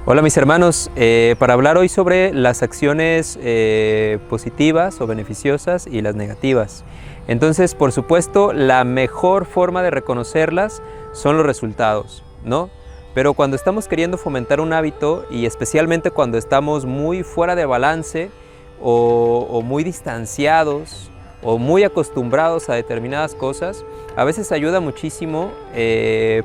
Hola mis hermanos, para hablar hoy sobre las acciones positivas o beneficiosas y las negativas. Entonces, por supuesto, la mejor forma de reconocerlas son los resultados, ¿no? Pero cuando estamos queriendo fomentar un hábito y especialmente cuando estamos muy fuera de balance o muy distanciados o muy acostumbrados a determinadas cosas, a veces ayuda muchísimo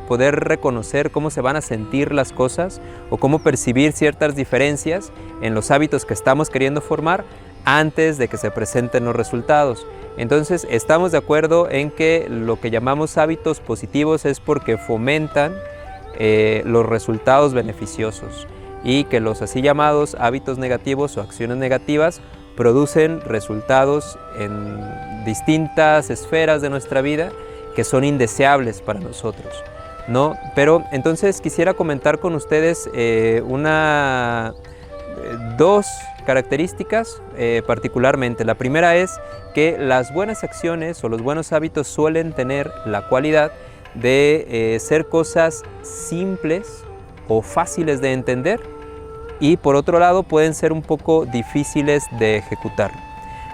poder reconocer cómo se van a sentir las cosas o cómo percibir ciertas diferencias en los hábitos que estamos queriendo formar antes de que se presenten los resultados. Entonces, estamos de acuerdo en que lo que llamamos hábitos positivos es porque fomentan los resultados beneficiosos y que los así llamados hábitos negativos o acciones negativas producen resultados en distintas esferas de nuestra vida que son indeseables para nosotros, ¿no? Pero entonces quisiera comentar con ustedes dos características particularmente. La primera es que las buenas acciones o los buenos hábitos suelen tener la cualidad de ser cosas simples o fáciles de entender, y por otro lado pueden ser un poco difíciles de ejecutar,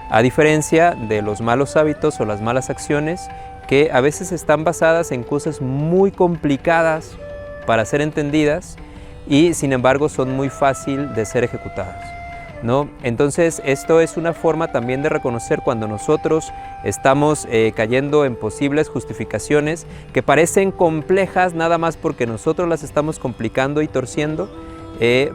a diferencia de los malos hábitos o las malas acciones que a veces están basadas en cosas muy complicadas para ser entendidas y sin embargo son muy fáciles de ser ejecutadas, ¿no? Entonces esto es una forma también de reconocer cuando nosotros estamos cayendo en posibles justificaciones que parecen complejas nada más porque nosotros las estamos complicando y torciendo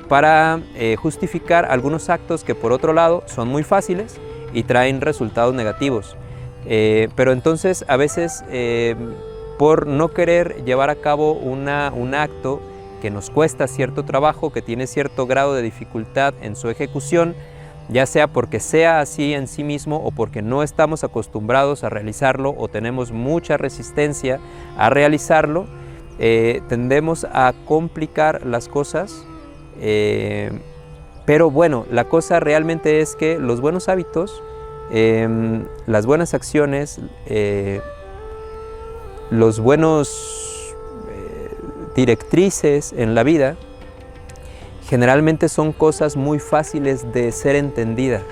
para justificar algunos actos que por otro lado son muy fáciles y traen resultados negativos. Pero entonces a veces por no querer llevar a cabo un acto que nos cuesta cierto trabajo, que tiene cierto grado de dificultad en su ejecución, ya sea porque sea así en sí mismo o porque no estamos acostumbrados a realizarlo o tenemos mucha resistencia a realizarlo, tendemos a complicar las cosas. Pero bueno, la cosa realmente es que los buenos hábitos, las buenas acciones, los buenos directrices en la vida, generalmente son cosas muy fáciles de ser entendidas,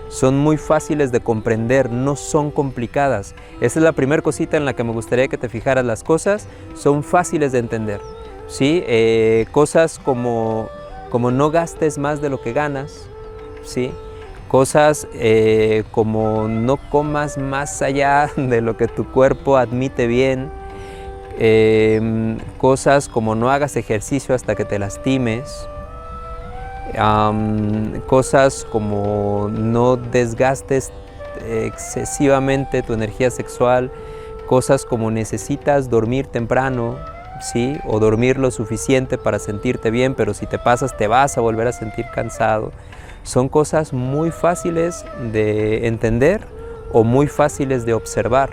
son muy fáciles de comprender, no son complicadas. Esa es la primera cosita en la que me gustaría que te fijaras. Las cosas son fáciles de entender, ¿sí? Cosas como no gastes más de lo que ganas, ¿sí? Cosas como no comas más allá de lo que tu cuerpo admite bien, cosas como no hagas ejercicio hasta que te lastimes, cosas como no desgastes excesivamente tu energía sexual, cosas como necesitas dormir temprano, ¿sí? O dormir lo suficiente para sentirte bien, pero si te pasas te vas a volver a sentir cansado. Son cosas muy fáciles de entender o muy fáciles de observar,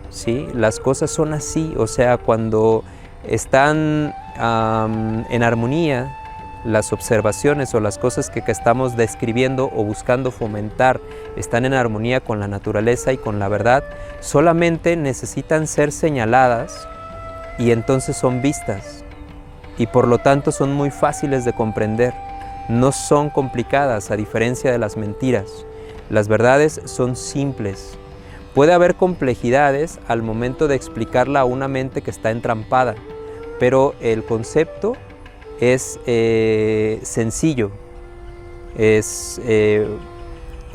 ¿sí? Las cosas son así, o sea, cuando están en armonía, las observaciones o las cosas que estamos describiendo o buscando fomentar están en armonía con la naturaleza y con la verdad, solamente necesitan ser señaladas y entonces son vistas y por lo tanto son muy fáciles de comprender, no son complicadas a diferencia de las mentiras. Las verdades son simples. Puede haber complejidades al momento de explicarla a una mente que está entrampada, pero el concepto es sencillo, es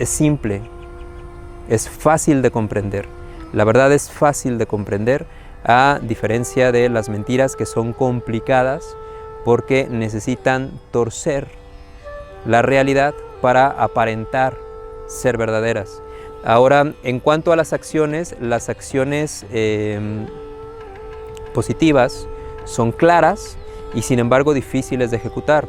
simple, es fácil de comprender. La verdad es fácil de comprender, a diferencia de las mentiras que son complicadas porque necesitan torcer la realidad para aparentar ser verdaderas. Ahora, en cuanto a las acciones positivas son claras y sin embargo difíciles de ejecutar.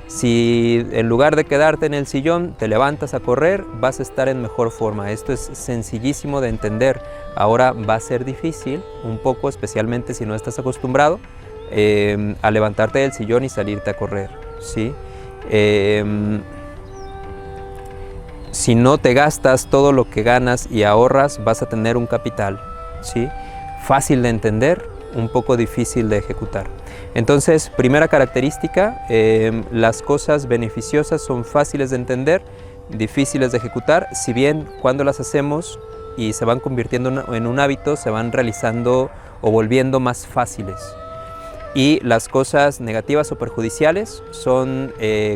Si en lugar de quedarte en el sillón te levantas a correr, vas a estar en mejor forma. Esto es sencillísimo de entender. Ahora va a ser difícil un poco, especialmente si no estás acostumbrado a levantarte del sillón y salirte a correr, ¿sí? Si no te gastas todo lo que ganas y ahorras, vas a tener un capital, ¿sí? Fácil de entender, un poco difícil de ejecutar. Entonces, primera característica, las cosas beneficiosas son fáciles de entender, difíciles de ejecutar, si bien cuando las hacemos y se van convirtiendo en un hábito, se van realizando o volviendo más fáciles. Y las cosas negativas o perjudiciales son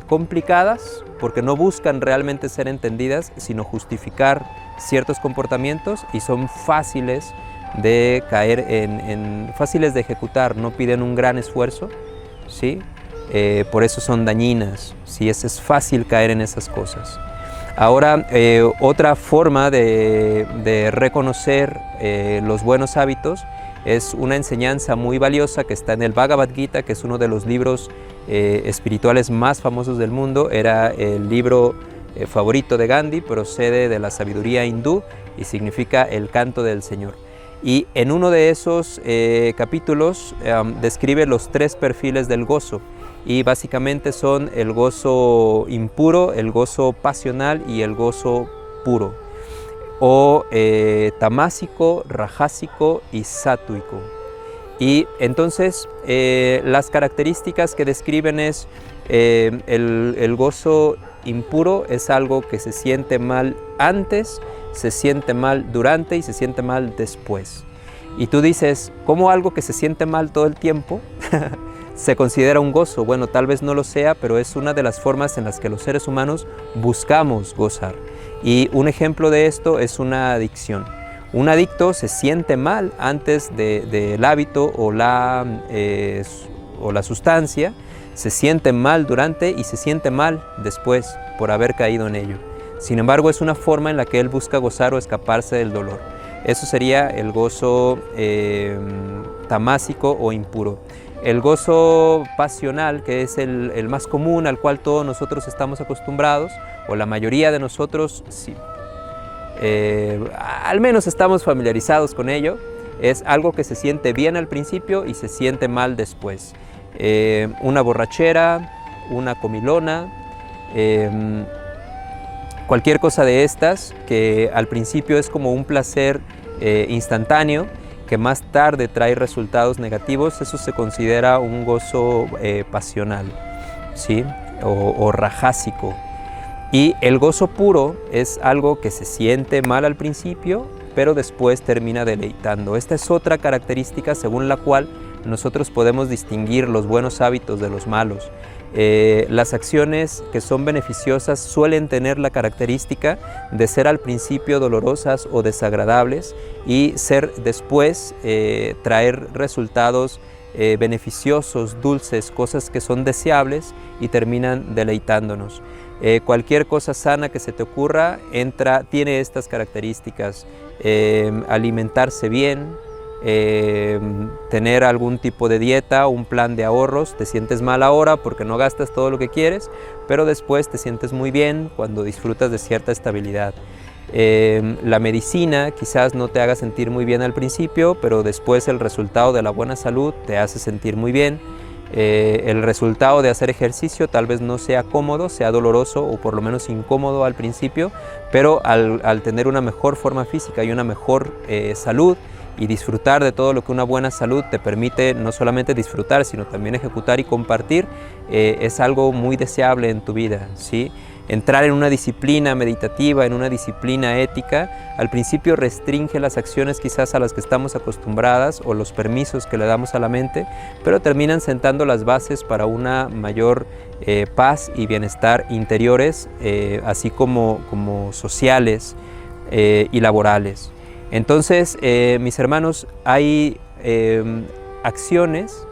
complicadas porque no buscan realmente ser entendidas, sino justificar ciertos comportamientos, y son fáciles de caer fáciles de ejecutar, no piden un gran esfuerzo, ¿sí? Por eso son dañinas, ¿sí? Es fácil caer en esas cosas. Ahora, otra forma de reconocer los buenos hábitos es una enseñanza muy valiosa que está en el Bhagavad Gita, que es uno de los libros espirituales más famosos del mundo. Era el libro favorito de Gandhi, procede de la sabiduría hindú y significa el canto del Señor. Y en uno de esos capítulos describe los 3 perfiles del gozo, y básicamente son el gozo impuro, el gozo pasional y el gozo puro, o tamásico, rajásico y sátvico. Y entonces las características que describen es el gozo impuro es algo que se siente mal antes, se siente mal durante y se siente mal después. Y tú dices, ¿cómo algo que se siente mal todo el tiempo se considera un gozo? Bueno, tal vez no lo sea, pero es una de las formas en las que los seres humanos buscamos gozar. Y un ejemplo de esto es una adicción. Un adicto se siente mal antes del hábito o la sustancia, se siente mal durante y se siente mal después por haber caído en ello. Sin embargo, es una forma en la que él busca gozar o escaparse del dolor. Eso sería el gozo tamásico o impuro. El gozo pasional, que es el más común, al cual todos nosotros estamos acostumbrados, o la mayoría de nosotros, sí, al menos estamos familiarizados con ello, es algo que se siente bien al principio y se siente mal después. Una borrachera, una comilona, cualquier cosa de estas que al principio es como un placer instantáneo, que más tarde trae resultados negativos, eso se considera un gozo pasional, ¿sí? o rajásico. Y el gozo puro es algo que se siente mal al principio, pero después termina deleitando. Esta es otra característica según la cual nosotros podemos distinguir los buenos hábitos de los malos. Las acciones que son beneficiosas suelen tener la característica de ser al principio dolorosas o desagradables y ser después traer resultados beneficiosos, dulces, cosas que son deseables y terminan deleitándonos. Cualquier cosa sana que se te ocurra tiene estas características: alimentarse bien, tener algún tipo de dieta, un plan de ahorros. Te sientes mal ahora porque no gastas todo lo que quieres, pero después te sientes muy bien cuando disfrutas de cierta estabilidad. La medicina quizás no te haga sentir muy bien al principio, pero después el resultado de la buena salud te hace sentir muy bien. El resultado de hacer ejercicio tal vez no sea cómodo, sea doloroso o por lo menos incómodo al principio, pero al tener una mejor forma física y una mejor salud y disfrutar de todo lo que una buena salud te permite, no solamente disfrutar, sino también ejecutar y compartir, es algo muy deseable en tu vida, ¿sí? Entrar en una disciplina meditativa, en una disciplina ética, al principio restringe las acciones quizás a las que estamos acostumbradas o los permisos que le damos a la mente, pero terminan sentando las bases para una mayor paz y bienestar interiores, así como sociales y laborales. Entonces, mis hermanos, hay acciones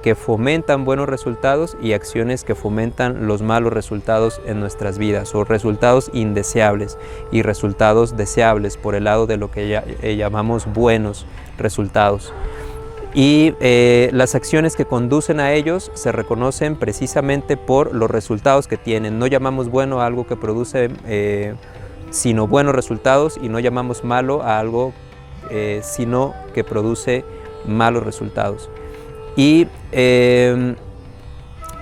que fomentan buenos resultados y acciones que fomentan los malos resultados en nuestras vidas, o resultados indeseables y resultados deseables por el lado de lo que llamamos buenos resultados. Y las acciones que conducen a ellos se reconocen precisamente por los resultados que tienen. No llamamos bueno a algo que produce sino buenos resultados, y no llamamos malo a algo sino que produce malos resultados. Y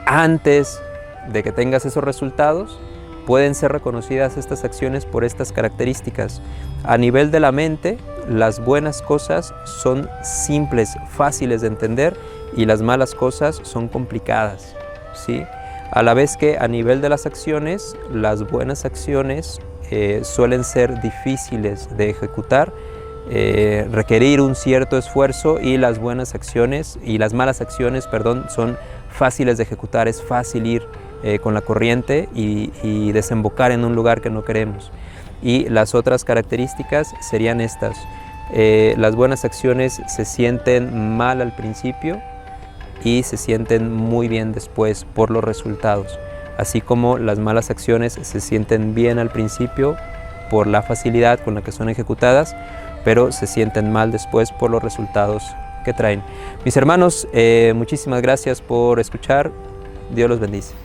antes de que tengas esos resultados, pueden ser reconocidas estas acciones por estas características. A nivel de la mente, las buenas cosas son simples, fáciles de entender, y las malas cosas son complicadas, ¿sí? A la vez que a nivel de las acciones, las buenas acciones suelen ser difíciles de ejecutar, requerir un cierto esfuerzo, y las buenas acciones y las malas acciones, perdón, son fáciles de ejecutar. Es fácil ir con la corriente y desembocar en un lugar que no queremos. Y las otras características serían estas: las buenas acciones se sienten mal al principio y se sienten muy bien después por los resultados, así como las malas acciones se sienten bien al principio por la facilidad con la que son ejecutadas, pero se sienten mal después por los resultados que traen. Mis hermanos, muchísimas gracias por escuchar. Dios los bendice.